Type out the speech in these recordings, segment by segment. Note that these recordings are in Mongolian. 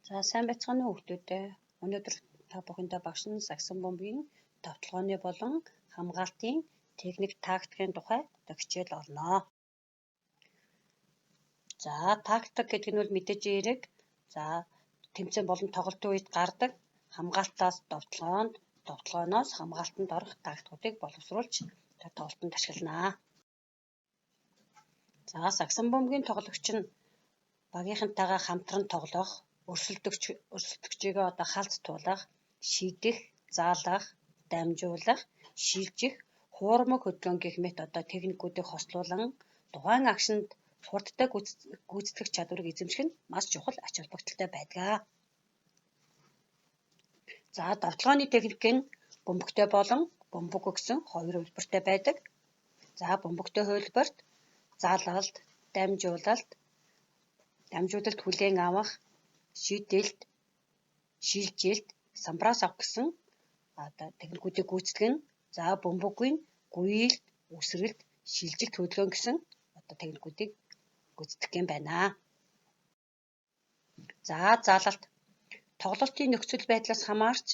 За сайн байцгаана уу хүүхдүүдээ. Өнөөдөр та бүхэндээ багш нь сагсан бомбын товтлогооны болон хамгаалтын техник тактикийн тухай хичээл олно. За тактик гэдэг нь бол мэдээж эерэг. За тэмцээн болон тоглолтын үед гардаг хамгаалтаас товтлогоонд, товтлогооноос хамгаалтанд орох тактикуудыг боловсруулж тоглолтод ашиглана. За сагсан бомбын тоглогч нь багийнхантайгаа хамтран тоглох, өрсөлдөгчийгөө халз туулах, шийдэх, заалгах, дамжуулах, шилжих, хуурмаг хөдөлгөөн гэх мэт техникүүдийг хослуулан тухайн акшнд хурдтай гүйцэтгэх чадварыг эзэмших нь маш чухал ач холбогдолтой байдаг. За товтлогооны техник нь бөмбөгтэй болон бөмбөг өгсөн хоёр хөлбөртэй байдаг. За бөмбөгтэй хөлбөрт заалгалт, дамжуулалт хүлээн авах, шийдэлт, шилжилт, самбраас авах гэсэн техникүүдийг гүйцэтгэн. За бөмбөггүй гуйлт, үсрэлт, шилжилт хөдөлгөөн гэсэн техникүүдийг гүйцэтгэх юм байна. За заалалт тоглолтын нөхцөл байдлаас хамаарч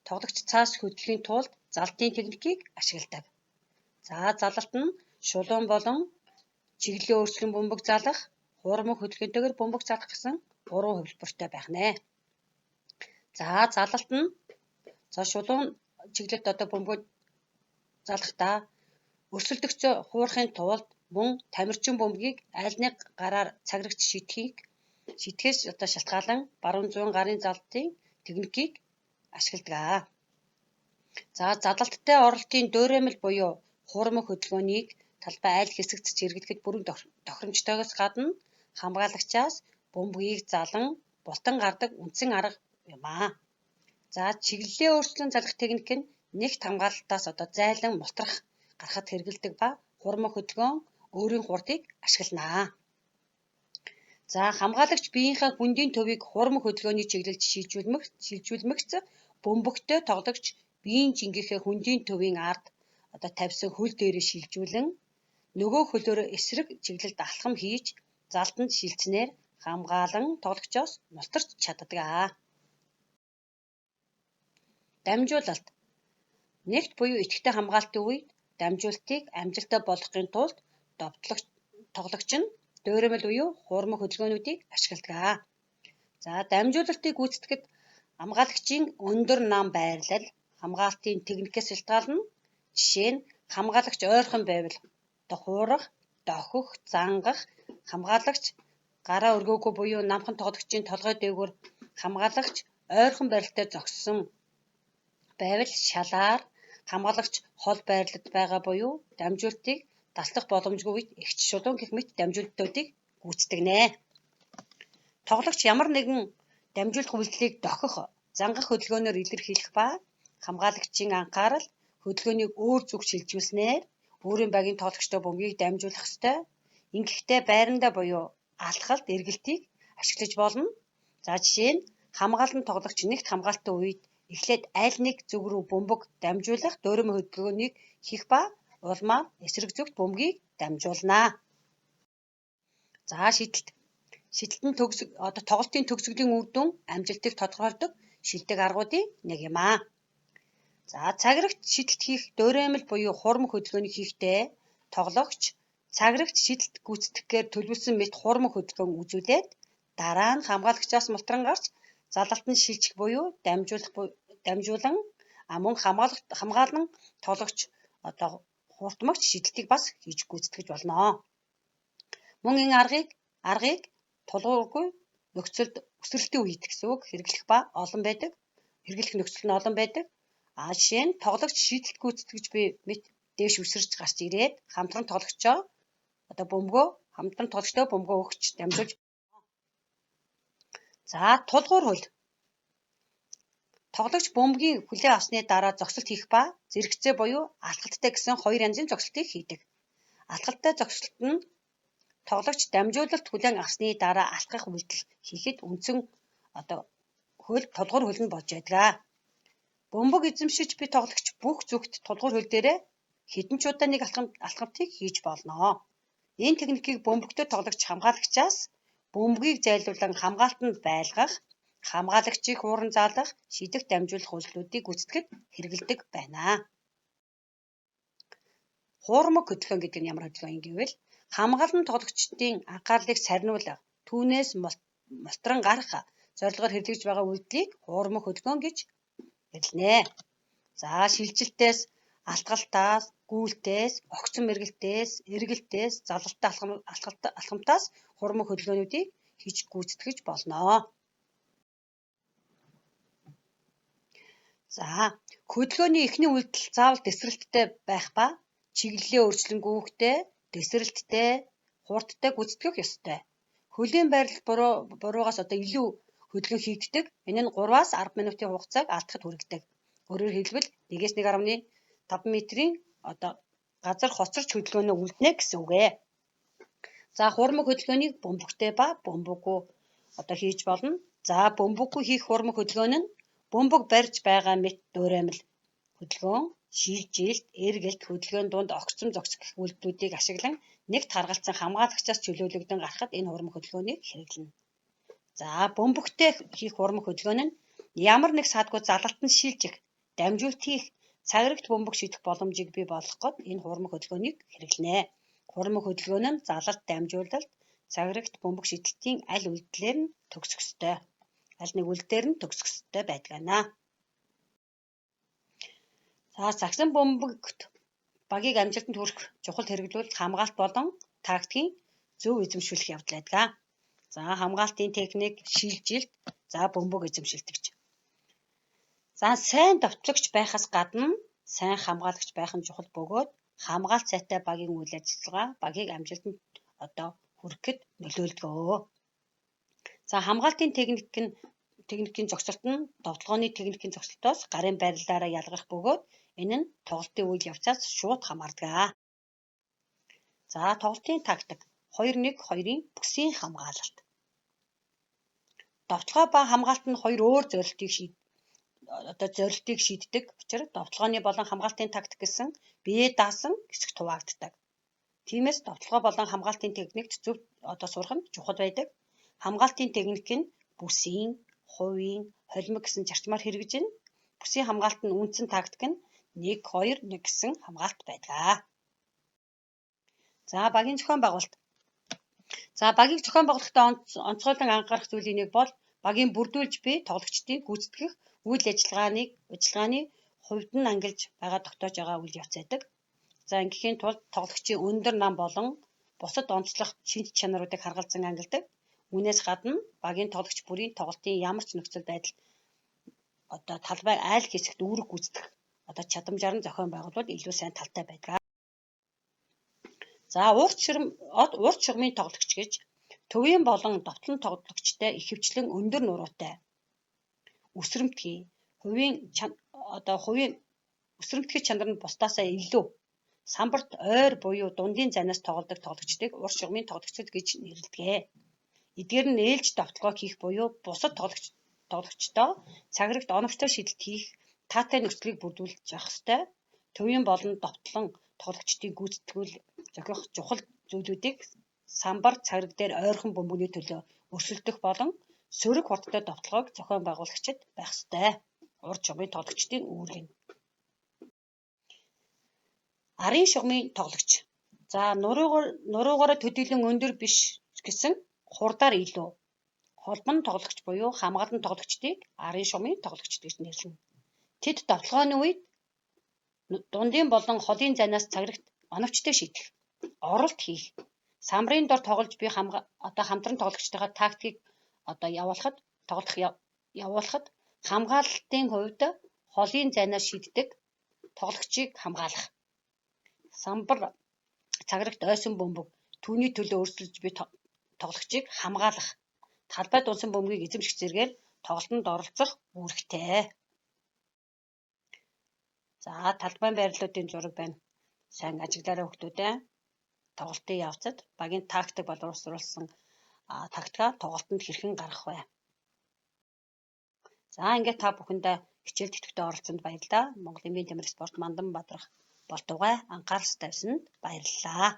тоглогч цааш хөдлөхийн тулд залтын техникийг ашигладаг. За заалалт нь шулуун болон чиглэлийн өөрчлөн бөмбөг заалах, хуурмаг хөдөлгөөнтэйгээр бөмбөг заалах гэсэн 3 хөвлбөртэй байх нэ. За заалалт нь шулуун чиглэлд бөмбөг заалахдаа өрсөлдөгчөө хуурахын тулд мөн тамирчин бөмбөгийг аль нэг гараар цаграгч шитгэхээс шалтгаалan баруун зүүн гарын залтын техникийг ашигладаг. За заалалттай оролтын дөөрэмэл буюу хуурмаг хөдөлгөөнийг талбай аль хэсэгт чиргэлэхэд бүрэн тохиромжтойгоос гадна хамгаалагчаас бөмбөгийг залан бултан гардаг үндсэн арга юм аа. За чиглэлээ өөрчлөн залгах техник нь нэгт хамгаалалтаас зайлан мултрах гарахад хэрэгэлдэг ба хуурмаг хөдөлгөөн өөрийн хурдыг ашиглана. За хамгаалагч биеийнхээ хүндийн төвийг хуурмаг хөдөлгөөний чиглэлд шилжүүлмэгц бөмбөгтэй тоглогч биеийн жингийнхээ хүндийн төвийн ард тавьсан хөл дээрээ шилжүүлэн нөгөө хөлөөрөө эсрэг чиглэлд алхам хийж залтанд шилжснээр хамгаалан тоглогчоос мултарч чаддаг. Дамжуулалт нэгт буюу идэвхтэй хамгаалтын үед дамжуулалтыг амжилттай болгохын тулд тоглогч нь дөөрэмэл буюу хуурмаг хөдөлгөөнүүдийг ашигладаг. За дамжуулалтыг гүйцэтгэхэд хамгаалагчийн өндөр нам байрлал хамгаалтын техникээс шалтгаална. Жишээ нь хамгаалагч ойрхон байвал хуурах, дохих, зангах, хамгаалагч гараа өргөөгүй буюу намхан тоглогчийн толгой дээгүүр хамгаалагч ойрхон байралтай зогссон байвал шалаар, хамгаалагч хол байрлалд байгаа буюу дамжуулалтыг таслах боломжгүй үед эгч шулуун гэх мэт дамжуулалтуудыг гүйцэтгэнэ. Тоглогч ямар нэгэн дамжуулах үйлдэлийг дохих, зангах хөдөлгөөнөөр илэрхийлэх ба хамгаалагчийн анхаарал хөдөлгөөнийг өөр зүг шилжүүлснээр өөрийн багийн тоглогчтой бөмбөгийг дамжуулах ёстой. Ингэхдээ байрандаа буюу алхалт, эргэлтийг ашиглаж болно. За жишээ нь хамгаалан тоглогч нэгт хамгаалтын үед эхлээд аль нэг зүг рүү бөмбөг дамжуулах дөөрөмөл хөдөлгөөнийг хийх ба улмаар эсрэг зүгт бөмбөгийг дамжуулна. За шидэлт нь тоглолтын төгсгөлийн үр дүн амжилтыг тодорхойлдог шилдэг аргуудын нэг юм аа. За цаграгч шидэлт хийх дөөрэмэл буюу хуурмаг хөдөлгөөнийг хийхдээ тоглогч цаграгч шидэлт гүйцэтгэхээр төлөвлөсөн мэт хуурмаг хөдөлгөөн үзүүлээд дараа нь хамгаалагчаас мултран гарч заалалтанд шилжих буюу дамжуулан мөн хамгаалан тоглогч хурдмагч шидэлтийг бас хийж гүйцэтгэж болно. Мөн энэ аргыг тулгуургүй нөхцөлд өсрэлтийн үед гэсэн үг хэрэглэх нөхцөл нь олон байдаг. Жишээ нь тоглогч шийдэлт гүйцэтгэж буй мэт дээш өсөрч гарч ирээд хамтран тоглогчтой бөмбөгөө өгч дамжуулж. За тулгуур хөл. Тоглогч бөмбөгийн хүлээн авсны дараа зогсолт хийх ба зэрэгцээ буюу алхалттай гэсэн хоёр янзын зогсолтыг хийдэг. Алхалттай зогсолт нь тоглогч дамжуулалт хүлээн авсны дараа алхах үйлдэл хийхэд үндсэн тулгуур хөл нь болж байдаг. Бөмбөг эзэмшиж буй тоглогч бүх зүгт тулгуур хөл дээрээ хэдэн ч удаа нэг алхамтыг хийж болно. Энэ техникийг бөмбөгтэй тоглогч хамгаалагчаас бөмбөгийг зайлуулан хамгаалтанд байлгах, хамгаалагчийг хууран заалах, шийдэх дамжуулах үйлдэлүүдийг гүйцэтгэхэд хэрэгэлдэг байна. Хуурмаг хөдөлгөөн гэдэг нь ямар хөдөлгөөн юм гэвэл хамгаалан тоглогчдын анхаарлыг сарниулах, түүнээс мултран гарах зорилгоор хэрэглэж байгаа үйлдэлийг хуурмаг хөдөлгөөн гэж нэрлэнэ. За шилжилтээс, алтгалтаас, гүйлтээс, огцон мэргэлтээс, эргэлтээс, залалтай алхамтаас хуурмаг хөдөлгөөнүүдийг хийж гүйцэтгэж болно. За хөдөлгөөний эхний үйлдэл заавал дэсрэлттэй байх ба чиглэлээ өөрчлөнгүүхтэй, дэсрэлттэй, хурдтай гүйцэтгэх ёстой. Хөлийн байрлал буруугаас илүү хөдөлгөөн хийгддэг. Энэ нь 3-аас 10 минутын хугацааг алдахад хүргэдэг. Өөрөөр хэлбэл 1-1.5 метрийн газар хоцорч хөдөлгөөнөө үлднэ гэсэн үг ээ. За хуурмаг хөдөлгөөнийг бөмбөгтэй ба бөмбөггүй хийж болно. За бөмбөггүй хийх хуурмаг хөдөлгөөн нь бөмбөг барьж байгаа мэт дөөрэмэл хөдөлгөөн, шилжилт, эргэлт хөдөлгөөний дунд огцом зогсох гэх үйлдэлүүдийг ашиглан нэгт харгалзан хамгаалагчаас чөлөөлөгдөн гарахад энэ хуурмаг хөдөлгөөнийг хэрэглэнэ. За бөмбөгтэй хийх хуурмаг хөдөлгөөн нь ямар нэг саадгүй залалтанд шилжих, дамжуулт хийх, цаграгт бөмбөг шийдэх боломжийг бий болгоход энэ хуурмаг хөдөлгөөнийг хэрэглэнэ. Хуурмаг хөдөлгөөн нь залалт, дамжуулалт, цаграгт бөмбөг шийдэлтийн аль үйлдэлээр нь төгсөх ёстой. Аль нэг үйлдэлээр нь төгсөх ёстой байдгаана. За загсан бөмбөгт багийг амжилтанд хүрэх чухал хэрэглүүл хамгаалт болон тактикийн зөв эзэмшүүлэх явдал байдаг. За хамгаалтын техник, шилжилт, за бөмбөг эзэмшилтгч. За сайн довтлогч байхаас гадна сайн хамгаалагч байх нь чухал бөгөөд хамгаалт сайтай багийн үйл ажиллагаа багийг амжилтанд хүрэхэд нөлөөлдөг. За хамгаалтын техникийн зогсолт нь довтлогооны техникийн зогсолтоос гарын байрлалаараа ялгарх бөгөөд энэ нь тоглолтын үйл явцаас шууд хамаардаг. За тоглолтын тактик 2-1-2-ын бүсийн хамгаалалт. Довтлогоо ба хамгаалт нь хоёр өөр зорилтыг шийддэг учраас довтлогооны болон хамгаалтын тактик гэсэн бие даасан хэсэгт хуваагддаг. Тиймээс довтлогоо болон хамгаалтын техникт зөв сурах нь чухал байдаг. Хамгаалтын техник нь бүсийн, хувийн, холимог гэсэн зарчмаар хэрэгжинэ. Бүсийн хамгаалт нь үндсэн тактик нь 1-2-1 гэсэн хамгаалт байдаг. За багийн зохион байгуулалт. За багийг зохион байгуулахдаа онцгойлон анхаарах зүйлийн нэг бол багийн бүрдүүлж буй тоглогчдыг гүйцэтгэх үйл ажиллагааны хувьд нь ангилж байгаа тогтоож байгаа үйл явц байдаг. За ингэхийн тулд тоглогчийн өндөр нам болон бусад онцлог шинж чанаруудыг харгалзан ангилдаг. Үүнээс гадна багийн тоглогч бүрийн тоглолтын ямар ч нөхцөл байдал талбай айл хэсэгт үүрэг гүйцэтгэх чадамжаар нь зохион байгуулбал илүү сайн талтай байдаг. За урт шугамын тоглогч гэж төвийн болон довтлон тоглогчтой ихэвчлэн өндөр нуруутай өсрөмтгий хувийн өсрөмтгий чанар нь бусдаасаа илүү самбарт ойр буюу дундын зайнаас тоглодог тоглогчдыг урт шугамын тоглогчид гэж нэрлэдэг. Эдгээр нь ээлж довтлогоо хийх буюу бусад тоглогчдоо цаграгт оновчтой шийдэлт хийх таатай нөхцөлийг бүрдүүлж явах ёстой. Төвийн болон довтлон тоглогчдын гүйцэтгүүл зохиох чухал зүйлүүдийг самбар цаграг дээр ойрхон бөмбөгний төлөө өрсөлдөх болон сөрөг хурдтай довтлогоог зохион байгуулагчид байх ёстой. Урт шугамын тоглогчдын үүрэг нь. Арын шугамын тоглогч. За нуруугаараа төдийлөн өндөр биш гэсэн хурдаар илүү холбон тоглогч буюу хамгаалан тоглогчдыг арын шугамын тоглогч гэж нэрлэнэ. Тэд довтлогооны үед дундын болон холын зайнаас цаграгт оновчтой шийдэх, оролт хийх, самбарын дор тоглож буй хамтран тоглогчтойгоо тактикийг явуулахад хамгаалалтын хувьд холын зайнаас шийддэг тоглогчийг хамгаалах. Самбар цаграгт ойсон бөмбөг түүний төлөө өрсөлдөж буй тоглогчийг хамгаалах. Талбайд унсан бөмбөгийг эзэмших зэргээр тоглолтод оролцох үүрэгтэй. За талбайн байрлалуудын зураг байна. Сайн ажиглаарай хүүхдүүдээ. Тоглолтын явцад багийн тактик боловсруулсан тактикаа тоглолтод хэрхэн гаргах вэ? За ингээд та бүхэндээ хичээл тэтгэврт оролцсонд баярлалаа. Монголын биеийн тамирын спорт мандан бадрах болтугай анхаарал тавьсанд баярлалаа.